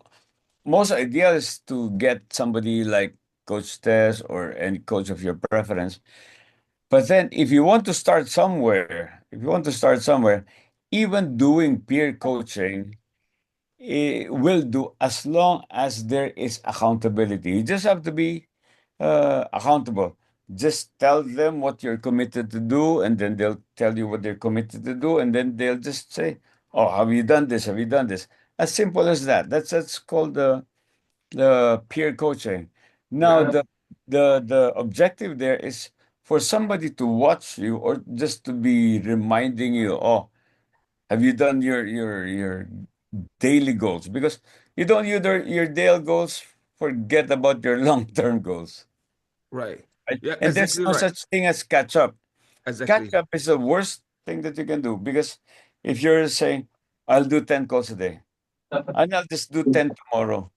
Most ideal is to get somebody like Coach Tess or any coach of your preference. But then, if you want to start somewhere, even doing peer coaching will do as long as there is accountability. You just have to be accountable. Just tell them what you're committed to do, and then they'll tell you what they're committed to do, and then they'll just say, "Oh, have you done this? Have you done this?" As simple as that. That's called the peer coaching. Now, Right, the objective there is for somebody to watch you or just to be reminding you, "Oh, have you done your daily goals?" Because you don't your daily goals, forget about your long-term goals, right. right? Yeah, And there's exactly no right. such thing as catch up. Catch Exactly. up is the worst thing that you can do because if you're saying, "I'll do 10 calls a day, and I'll just do 10 tomorrow.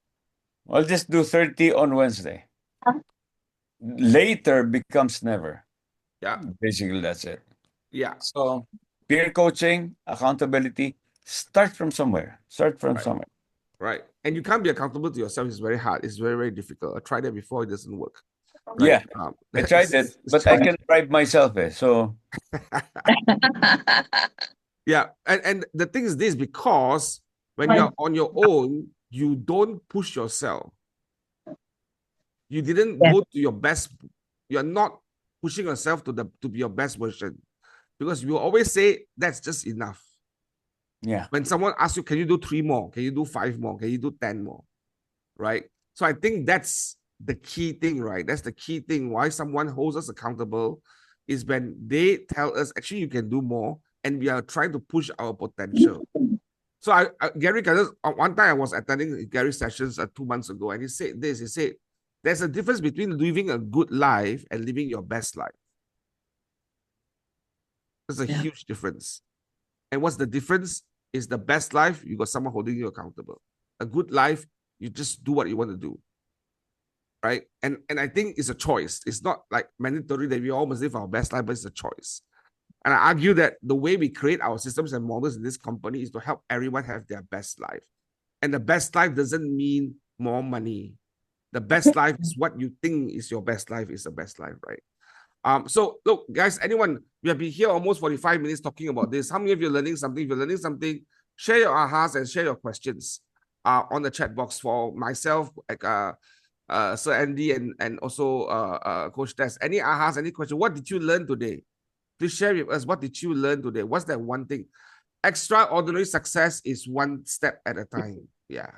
I'll just do 30 on Wednesday." Later becomes never. Yeah, Basically, that's it. yeah, So, peer coaching, accountability, start from somewhere. Start from right, somewhere. right. And you can't be accountable to yourself. It's very hard. It's very, very difficult. I tried that before. It doesn't work. Right. Yeah, I tried it, It's but I challenging. can bribe myself. So, Yeah, and the thing is this, because when you're on your own, you don't push yourself. You didn't Yes, go to your best. You're not pushing yourself to be your best version because you always say that's just enough. yeah. When someone asks you, can you do 3 more? Can you do 5 more? Can you do 10 more? Right. So I think that's the key thing, right? That's the key thing. Why someone holds us accountable is when they tell us, actually, you can do more, and we are trying to push our potential. So Gary, one time I was attending Gary's sessions 2 months ago, and he said this. He said, "There's a difference between living a good life and living your best life. There's a yeah, huge difference. And what's the difference? Is the best life, you got someone holding you accountable. A good life, you just do what you want to do. Right? And I think it's a choice. It's not like mandatory that we all must live our best life, but it's a choice. And I argue that the way we create our systems and models in this company is to help everyone have their best life. And the best life doesn't mean more money. The best life is what you think is your best life is the best life, right? So look, guys, anyone, we have been here almost 45 minutes talking about this. How many of you are learning something? If you're learning something, share your ahas and share your questions on the chat box for myself, like Sir Andy and also Coach Tess. Any ahas, any question? What did you learn today? Please share with us. What did you learn today? What's that one thing? Extraordinary success is one step at a time. Yeah.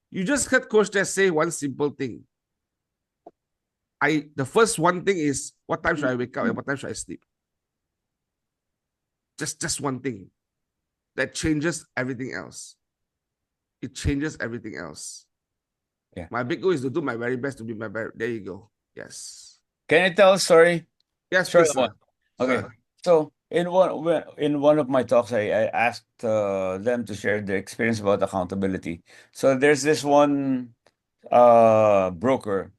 You just heard Coach Tess say one simple thing. The first one thing is, what time should I wake up and what time should I sleep? Just one thing. That changes everything else. It changes everything else. Yeah. My big goal is to do my very best to be my very. There you go. Yes. Can I tell a story? Yes, Short please, sir. one. Okay. Sir. So in one of my talks, I asked them to share their experience about accountability. So there's this one broker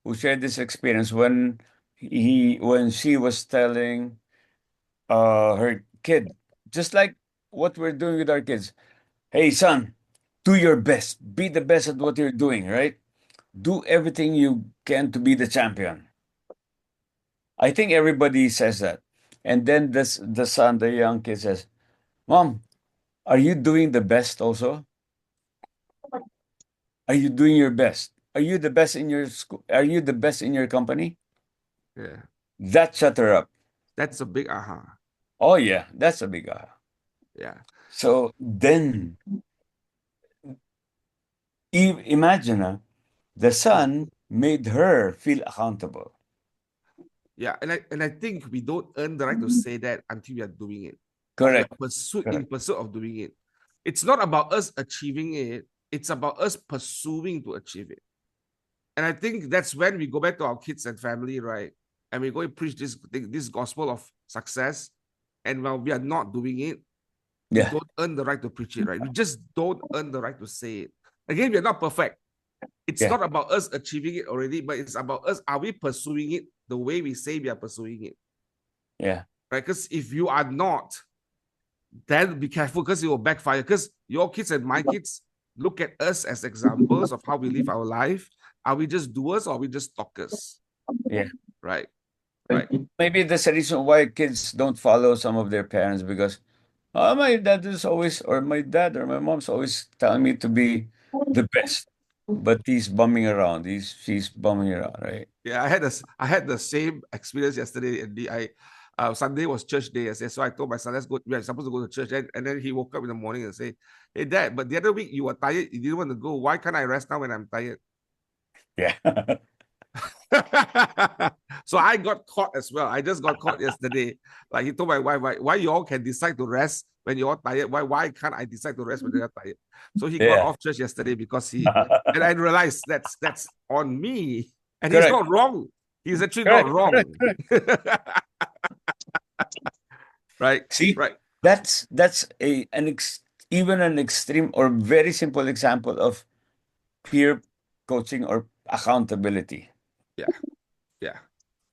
who shared this experience when she was telling her kid, just like what we're doing with our kids. Hey son, do your best. Be the best at what you're doing, right? Do everything you can to be the champion. I think everybody says that. And then the son, the young kid says, Mom, are you doing the best also? Are you doing your best? Are you the best in your school? Are you the best in your company? Yeah. That shut her up. That's a big aha. Oh yeah, that's a big Yeah. So then imagine the son made her feel accountable. Yeah. And I think we don't earn the right to say that until we are doing it. Correct. In pursuit of doing it. It's not about us achieving it. It's about us pursuing to achieve it. And I think that's when we go back to our kids and family, right? And we go and preach this gospel of success. And while we are not doing it, we Yeah. don't earn the right to preach it, right? We just don't earn the right to say it. Again, we are not perfect. It's Yeah. not about us achieving it already, but it's about us. Are we pursuing it the way we say we are pursuing it? Yeah. Right? Because if you are not, then be careful because it will backfire. Because your kids and my kids look at us as examples of how we live our life. Are we just doers or are we just talkers? Yeah. Right. Right. Maybe that's the reason why kids don't follow some of their parents because my dad is always, or my dad or my mom's always telling me to be the best, but he's bumming around. She's bumming around, right? Yeah, I had the same experience yesterday. And Sunday was church day. So I told my son, let's go. We are supposed to go to church. And then he woke up in the morning and say, hey, Dad, but the other week you were tired. You didn't want to go. Why can't I rest now when I'm tired? Yeah. So I got caught as well. I just got caught yesterday. Like he told my wife, why you all can decide to rest when you're tired? Why can't I decide to rest when you're tired? So he got Yeah. off church yesterday because and I realized that's on me. And he's Correct. not wrong. He's actually Correct. not wrong. Correct. Right? See, Right. that's even an extreme or very simple example of peer coaching or accountability. Yeah. Yeah.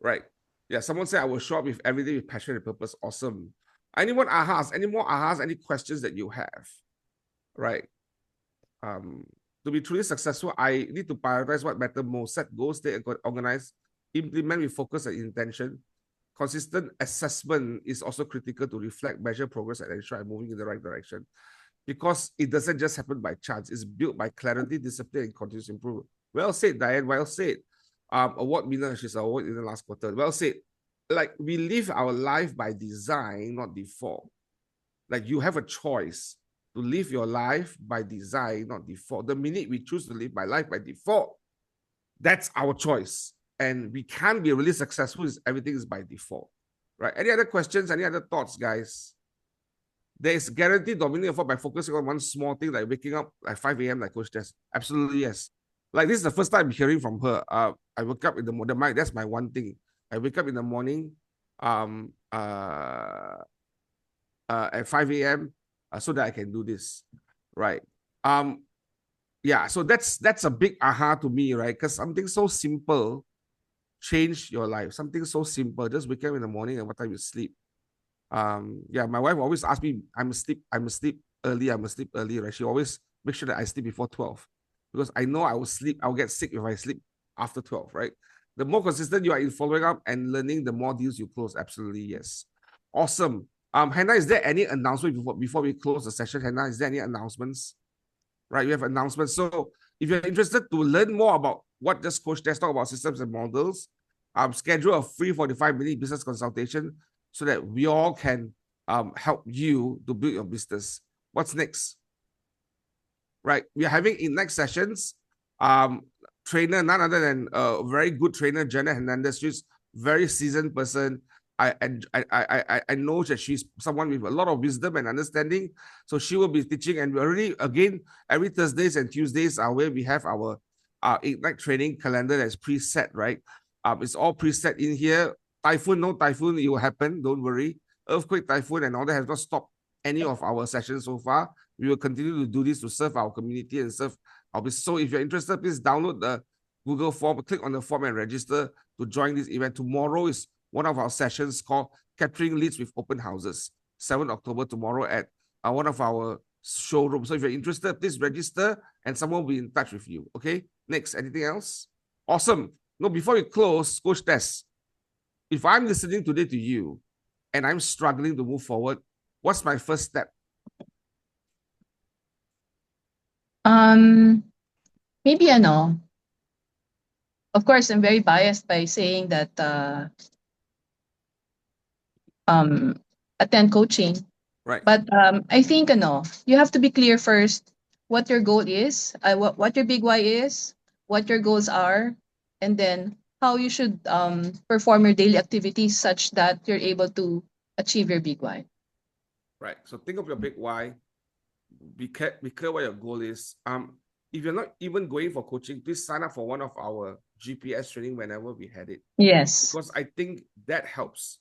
Right. Yeah. Someone said I will show up with everything with passion and purpose. Awesome. Any more ahas? Any more ahas? Any questions that you have? Right. To be truly successful, I need to prioritize what matters most, set goals, stay organized, implement with focus and intention. Consistent assessment is also critical to reflect, measure progress, and ensure I'm moving in the right direction. Because it doesn't just happen by chance. It's built by clarity, discipline, and continuous improvement. Well said, Diane. Well said. Award winner, she's an award in the last quarter. Well said. Like we live our life by design, not default. Like you have a choice to live your life by design, not default. The minute we choose to live my life by default, that's our choice. And we can't be really successful if everything is by default. Right? Any other questions? Any other thoughts, guys? There is guaranteed dominating effort by focusing on one small thing, like waking up at 5 a.m. like Coach Tess. Absolutely, yes. Like this is the first time I'm hearing from her. I wake up in the morning. That's my one thing. I wake up in the morning. at 5 a.m. So that I can do this, right? Yeah, so that's a big aha to me, right? Because something so simple change your life. Something so simple, just wake up in the morning and what time you sleep. Yeah, my wife always asks me, I'm asleep early, right? She always make sure that I sleep before 12 because I know I'll get sick if I sleep after 12, right? The more consistent you are in following up and learning, the more deals you close. Absolutely, yes. Awesome. Hannah, is there any announcement before we close the session? Hannah, is there any announcements? Right, you have announcements. So if you're interested to learn more about what this Coach Tess talk about systems and models, schedule a free 45-minute business consultation so that we all can help you to build your business. What's next? Right, we are having in next sessions, trainer, none other than a very good trainer, Jenna Hernandez. She's very seasoned person. I know that she's someone with a lot of wisdom and understanding. So she will be teaching, and we already again every Thursdays and Tuesdays are where we have our Ignite training calendar that's preset, right? It's all preset in here. Typhoon, no typhoon, it will happen. Don't worry. Earthquake, typhoon, and all that has not stopped any of our sessions so far. We will continue to do this to serve our community and serve our business. So if you're interested, please download the Google form, click on the form and register to join this event. Tomorrow is one of our sessions called Capturing Leads with Open Houses, 7 October tomorrow at one of our showrooms. So if you're interested, please register and someone will be in touch with you. Okay, next, anything else? Awesome. No, before we close, Coach Tess, if I'm listening today to you and I'm struggling to move forward, what's my first step? Maybe of course, I'm very biased by saying that attend coaching. Right. But I think you have to be clear first what your goal is, what your big why is, what your goals are, and then how you should perform your daily activities such that you're able to achieve your big why. Right. So think of your big why. Be clear what your goal is. If you're not even going for coaching, please sign up for one of our GPS training whenever we had it. Yes. Because I think that helps.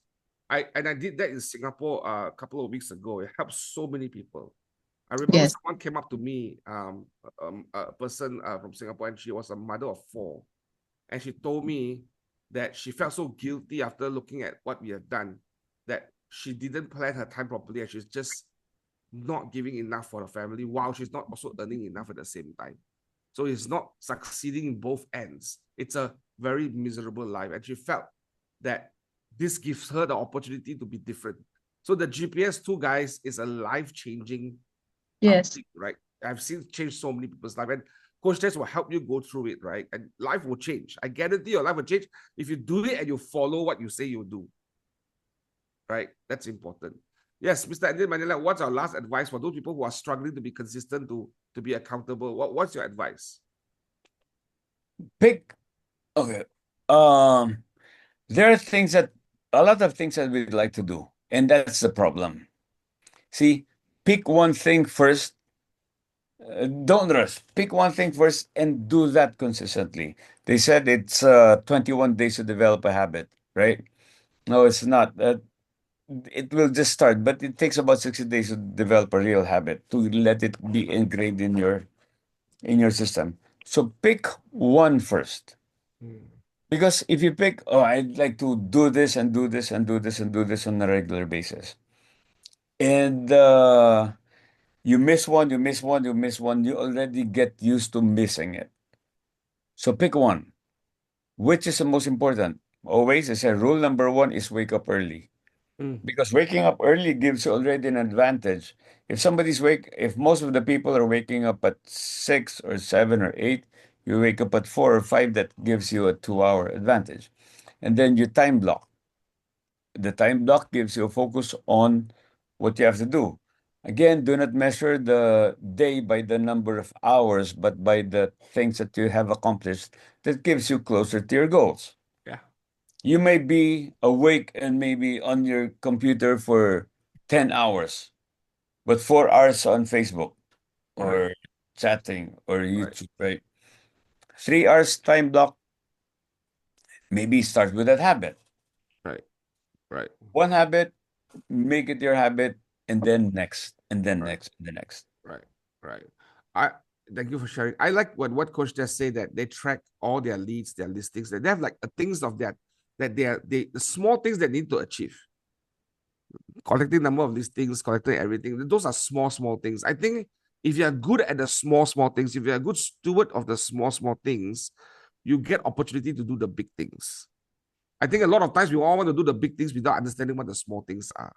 I did that in Singapore a couple of weeks ago. It helps so many people. I remember Yes. someone came up to me, a person from Singapore, and she was a mother of 4. And she told me that she felt so guilty after looking at what we had done, that she didn't plan her time properly and she's just not giving enough for the family while she's not also earning enough at the same time. So it's not succeeding in both ends. It's a very miserable life. And she felt that this gives her the opportunity to be different. So the GPS 2, guys, is a life-changing Yes. thing, right? I've seen change so many people's life. And Coach Tess will help you go through it, right? And life will change. I guarantee your life will change if you do it and you follow what you say you do. Right? That's important. Yes, Mr. Andy Manila, what's our last advice for those people who are struggling to be consistent, to be accountable? What's your advice? Pick. Okay. There are a lot of things that we'd like to do, and that's the problem. See, pick one thing first. Don't rush. Pick one thing first and do that consistently. They said it's 21 days to develop a habit, right? No, it's not. It will just start, but it takes about 60 days to develop a real habit, to let it be ingrained in your system. So pick one first. Because if you pick, oh, I'd like to do this and do this and do this and do this on a regular basis, and you miss one, you miss one, you miss one, you already get used to missing it. So pick one. Which is the most important? Always, I say rule number one is wake up early. Because waking up early gives you already an advantage. If most of the people are waking up at 6 or 7 or 8, you wake up at 4 or 5, that gives you a 2-hour advantage. And then you time block. The time block gives you a focus on what you have to do. Again, do not measure the day by the number of hours, but by the things that you have accomplished that gives you closer to your goals. Yeah. You may be awake and maybe on your computer for 10 hours, but 4 hours on Facebook or chatting or YouTube, right? 3 hours time block, maybe start with that habit. Right. One habit, make it your habit. and then next, and then Right. next, and the next. Right. I thank you for sharing. I like what Coach just said, that they track all their leads, their listings, that they have like things of that the small things that need to achieve. Collecting number of listings, collecting everything. Those are small things. I think if you are good at the small things, if you're a good steward of the small things, you get opportunity to do the big things. I think a lot of times we all want to do the big things without understanding what the small things are.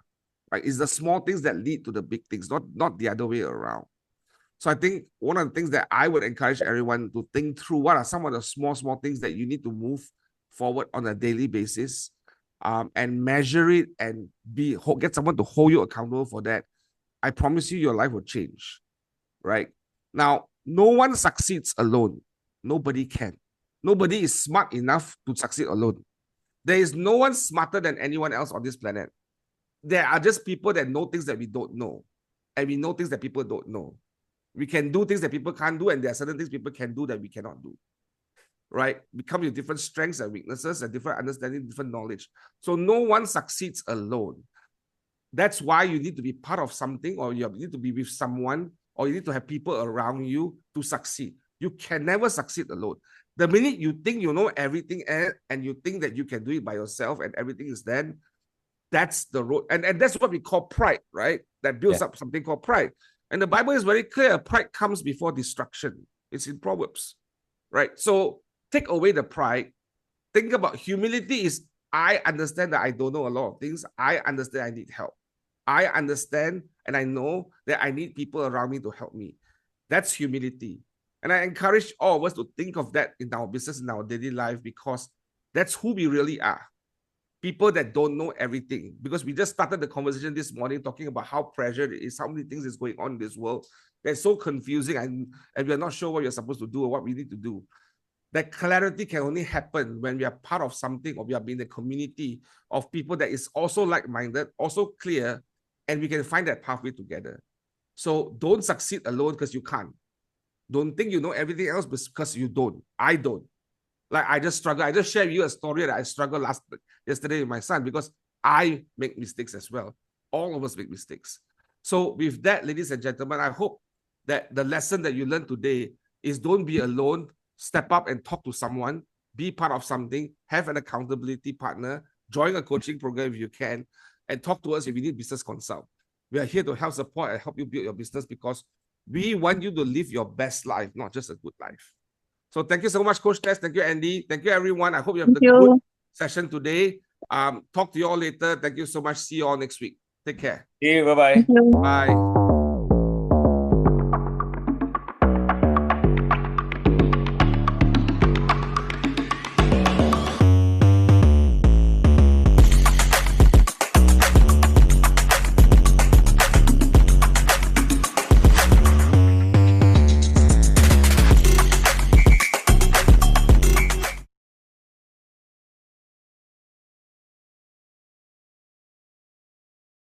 Right? It's the small things that lead to the big things, not the other way around. So I think one of the things that I would encourage everyone to think through, what are some of the small things that you need to move forward on a daily basis, and measure it and get someone to hold you accountable for that. I promise you, your life will change. Right? Now, no one succeeds alone. Nobody can. Nobody is smart enough to succeed alone. There is no one smarter than anyone else on this planet. There are just people that know things that we don't know, and we know things that people don't know. We can do things that people can't do, and there are certain things people can do that we cannot do. Right? We come with different strengths and weaknesses and different understanding, different knowledge. So no one succeeds alone. That's why you need to be part of something, or you need to be with someone, or you need to have people around you to succeed. You can never succeed alone. The minute you think you know everything and you think that you can do it by yourself and everything is then, that's the road. And that's what we call pride, right? That builds up something called pride. And the Bible is very clear. Pride comes before destruction. It's in Proverbs, right? So take away the pride. Think about humility is, I understand that I don't know a lot of things. I understand I need help. I understand and I know that I need people around me to help me. That's humility. And I encourage all of us to think of that in our business, in our daily life, because that's who we really are. People that don't know everything. Because we just started the conversation this morning talking about how pressured it is, how many things is going on in this world. That's so confusing, and we're not sure what you're supposed to do or what we need to do. That clarity can only happen when we are part of something, or we are in a community of people that is also like-minded, also clear, and we can find that pathway together. So don't succeed alone because you can't. Don't think you know everything else because you don't. I don't. Like, I just struggle. I just share with you a story that I struggled yesterday with my son, because I make mistakes as well. All of us make mistakes. So with that, ladies and gentlemen, I hope that the lesson that you learned today is, don't be alone. Step up and talk to someone. Be part of something. Have an accountability partner. Join a coaching program if you can. And talk to us if you need business consult. We are here to help support and help you build your business, because we want you to live your best life, not just a good life. So thank you so much, Coach Tess. Thank you, Andy. Thank you, everyone. I hope you have a good session today. Talk to you all later. Thank you so much. See you all next week. Take care. See you. Bye-bye. Bye.